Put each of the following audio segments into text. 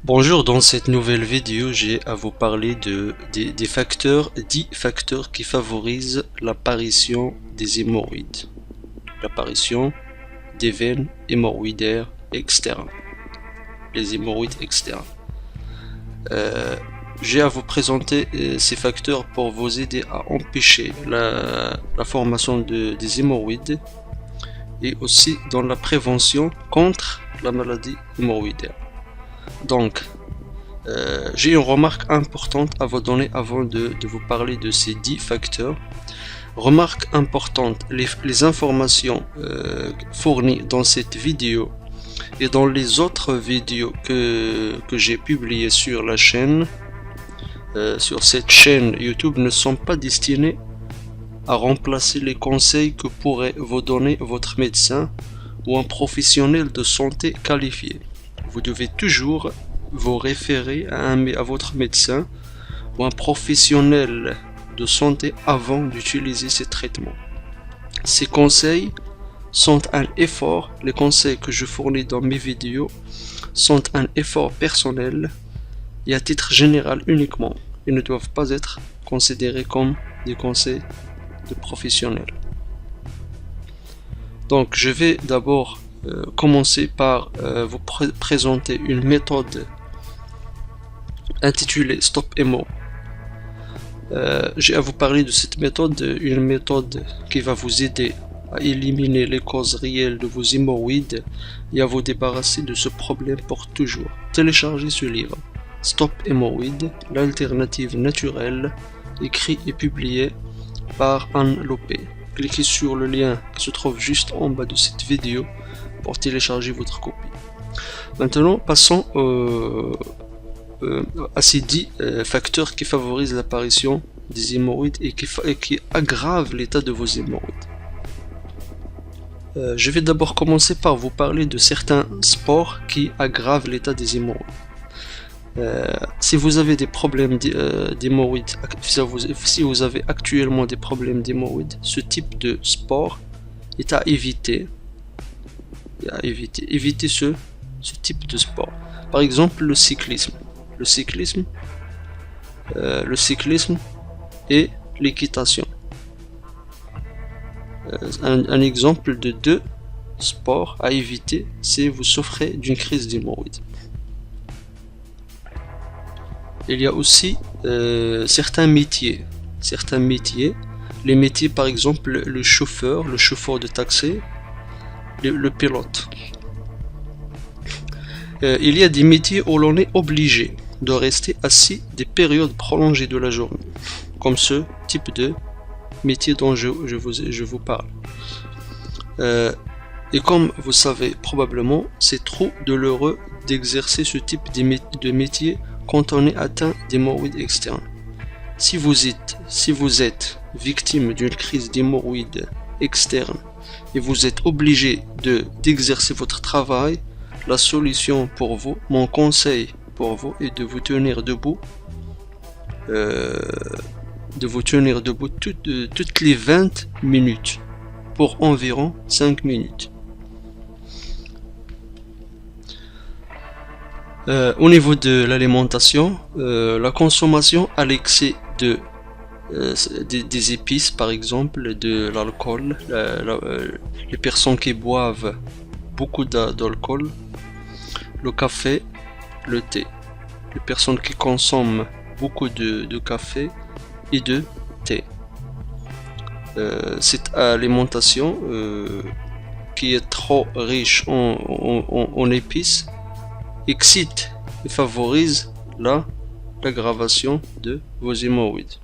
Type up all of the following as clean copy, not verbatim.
Bonjour, dans cette nouvelle vidéo, j'ai à vous parler des facteurs, 10 facteurs qui favorisent l'apparition des hémorroïdes, l'apparition des veines hémorroïdaires externes, les hémorroïdes externes. J'ai à vous présenter ces facteurs pour vous aider à empêcher la formation des hémorroïdes et aussi dans la prévention contre la maladie hémorroïdaire. Donc, j'ai une remarque importante à vous donner avant de vous parler de ces 10 facteurs. Remarque importante, les informations fournies dans cette vidéo et dans les autres vidéos que j'ai publiées sur la chaîne, sur cette chaîne YouTube, ne sont pas destinées à remplacer les conseils que pourrait vous donner votre médecin ou un professionnel de santé qualifié. Vous devez toujours vous référer à votre médecin ou un professionnel de santé avant d'utiliser ces traitements. Ces conseils sont un effort, les conseils que je fournis dans mes vidéos sont un effort personnel et à titre général uniquement. Ils ne doivent pas être considérés comme des conseils de professionnels. Donc je vais d'abord commencer par vous présenter une méthode intitulée Stop Hémo. J'ai à vous parler de cette méthode, une méthode qui va vous aider à éliminer les causes réelles de vos hémorroïdes et à vous débarrasser de ce problème pour toujours. Téléchargez ce livre, Stop Hémorroïdes, l'alternative naturelle, écrit et publié par Anne Lopé. Cliquez sur le lien qui se trouve juste en bas de cette vidéo pour télécharger votre copie. Maintenant, passons à ces 10 facteurs qui favorisent l'apparition des hémorroïdes et qui aggravent l'état de vos hémorroïdes. Je vais d'abord commencer par vous parler de certains sports qui aggravent l'état des hémorroïdes. Si vous avez des problèmes d'hémorroïdes, si vous avez actuellement des problèmes d'hémorroïdes, ce type de sport est à éviter. Évitez ce type de sport. Par exemple, le cyclisme. Le cyclisme et l'équitation. Un exemple de 2 sports à éviter si vous souffrez d'une crise d'hémorroïdes. Il y a aussi certains métiers. Les métiers par exemple le chauffeur de taxi, le pilote. Il y a des métiers où l'on est obligé de rester assis des périodes prolongées de la journée, comme ce type de métier dont je vous parle. Et comme vous savez probablement, c'est trop douloureux d'exercer ce type de métier quand on est atteint d'hémorroïdes externes. Si vous êtes victime d'une crise d'hémorroïdes externes et vous êtes obligé d'exercer votre travail, la solution pour vous, mon conseil pour vous est de vous tenir debout, toutes les 20 minutes pour environ 5 minutes. Au niveau de l'alimentation, la consommation à l'excès des épices par exemple, de l'alcool, les personnes qui boivent beaucoup d'alcool, le café, le thé, les personnes qui consomment beaucoup de café et de thé. Cette alimentation qui est trop riche en épices excite et favorise l'aggravation de vos hémorroïdes.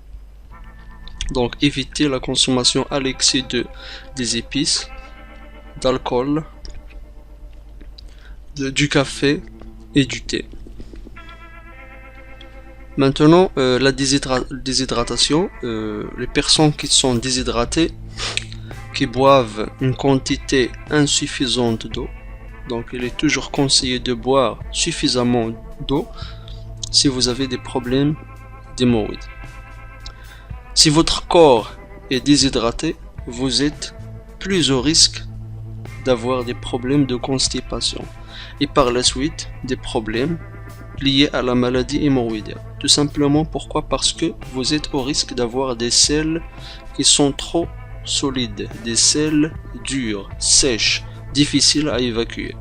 Donc évitez la consommation à l'excès des épices, d'alcool, du café et du thé. Maintenant, la déshydratation, les personnes qui sont déshydratées, qui boivent une quantité insuffisante d'eau. Donc il est toujours conseillé de boire suffisamment d'eau si vous avez des problèmes d'hémorroïdes. Si votre corps est déshydraté, vous êtes plus au risque d'avoir des problèmes de constipation et par la suite des problèmes liées à la maladie hémorroïdaire. Tout simplement pourquoi? Parce que vous êtes au risque d'avoir des selles qui sont trop solides, des selles dures, sèches, difficiles à évacuer.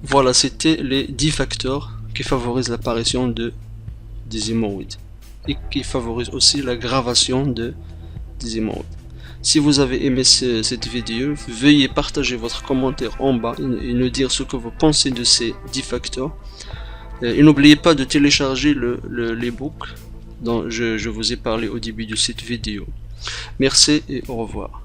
Voilà, c'était les 10 facteurs qui favorisent l'apparition des hémorroïdes et qui favorisent aussi l'aggravation des hémorroïdes. Si vous avez aimé cette vidéo, veuillez partager votre commentaire en bas et nous dire ce que vous pensez de ces 10 facteurs. Et n'oubliez pas de télécharger l'ebook dont je vous ai parlé au début de cette vidéo. Merci et au revoir.